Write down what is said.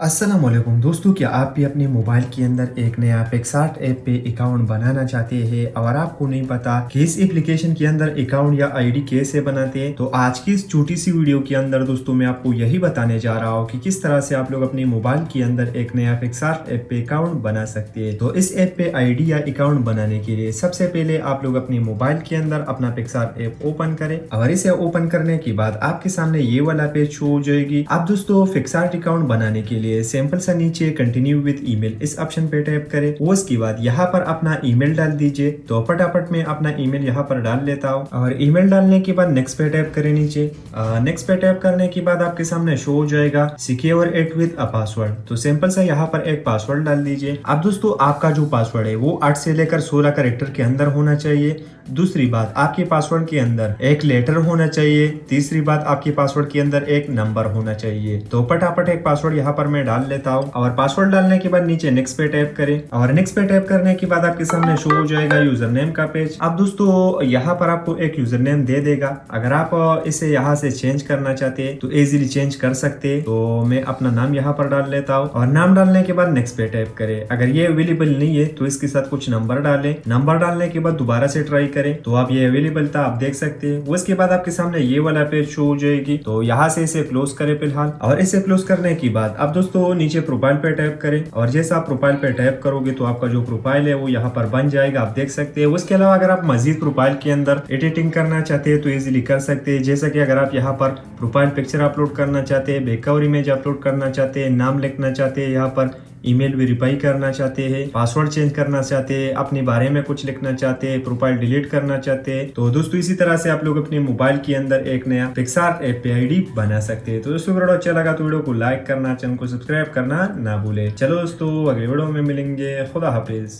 अस्सलाम वालेकुम दोस्तों, क्या आप भी अपने मोबाइल के अंदर एक नया पिक्सार्ट ऐप पे अकाउंट बनाना चाहते हैं और आपको नहीं पता कि इस एप्लीकेशन के अंदर अकाउंट या आईडी कैसे बनाते हैं। तो आज की इस छोटी सी वीडियो के अंदर दोस्तों मैं आपको यही बताने जा रहा हूँ कि किस तरह से आप लोग अपने मोबाइल के अंदर एक नया पिक्सार्ट ऐप पे अकाउंट बना सकते हैं। तो इस ऐप पे आईडी या अकाउंट बनाने के लिए सबसे पहले आप लोग अपने मोबाइल के अंदर अपना पिक्सार्ट ऐप ओपन करें और इसे ओपन करने के बाद आपके सामने ये वाला पेज शो हो जाएगी। अब दोस्तों पिक्सार्ट अकाउंट बनाने के लिए सिंपल सा नीचे कंटिन्यू विद ईमेल इस ऑप्शन पे टैप करें। उसके बाद यहाँ पर अपना ईमेल डाल दीजिए। तो फटाफट मैं अपना ईमेल यहाँ पर डाल लेता हूँ और ईमेल डालने के बाद नेक्स्ट पे टैप करें। नीचे नेक्स्ट पे टैप करने के बाद आपके सामने शो हो जाएगा secure it with a password. तो सिंपल सा यहाँ पर एक पासवर्ड डाल दीजिए। अब दोस्तों आपका जो पासवर्ड है वो 8 से लेकर 16 कैरेक्टर के अंदर होना चाहिए। दूसरी बात, आपके पासवर्ड के अंदर एक लेटर होना चाहिए। तीसरी बात, आपके पासवर्ड के अंदर एक नंबर होना चाहिए। तो फटाफट एक पासवर्ड यहाँ पर मैं डाल लेता हूँ और पासवर्ड डालने के बाद नीचे नेक्स्ट पे टैप करें और नेक्स्ट पे टैप करने के बाद आपके सामने शो हो जाएगा यूजर नेम का पेज। अब दोस्तों यहाँ पर आपको एक यूजर नेम दे देगा। अगर आप इसे यहाँ से चेंज करना चाहते हैं तो इजीली चेंज कर सकते हैं। तो मैं अपना नाम यहाँ पर डाल लेता हूँ और नाम डालने के बाद नेक्स्ट पे टैप करें। अगर ये अवेलेबल नहीं है तो इसके साथ कुछ नंबर डालें। नंबर डालने के बाद दोबारा से ट्राई करें तो आप ये अवेलेबल था, आप देख सकते हैं। उसके बाद आपके सामने ये वाला पेज शो हो जाएगी। तो यहाँ से इसे क्लोज करें फिलहाल और इसे क्लोज करने के बाद अब दोस्तों नीचे प्रोफाइल पे टैप करें और जैसा आप प्रोफाइल पे टैप करोगे तो आपका जो प्रोफाइल है वो यहाँ पर बन जाएगा, आप देख सकते हैं। उसके अलावा अगर आप मजीद प्रोफाइल के अंदर एडिटिंग करना चाहते हैं तो इजीली कर सकते हैं। जैसा कि अगर आप यहाँ पर प्रोफाइल पिक्चर अपलोड करना चाहते हैं, बैककवर इमेज अपलोड करना चाहते हैं, नाम लिखना चाहते हैं, यहाँ पर ईमेल वेरीफाई करना चाहते हैं, पासवर्ड चेंज करना चाहते हैं, अपने बारे में कुछ लिखना चाहते हैं, प्रोफाइल डिलीट करना चाहते हैं, तो दोस्तों इसी तरह से आप लोग अपने मोबाइल के अंदर एक नया पिक्सार्ट ऐप पे आईडी बना सकते हैं। तो दोस्तों वीडियो अच्छा लगा तो वीडियो को लाइक करना, चैनल को सब्सक्राइब करना ना भूले। चलो दोस्तों अगले वीडियो में मिलेंगे। खुदा हाफिज।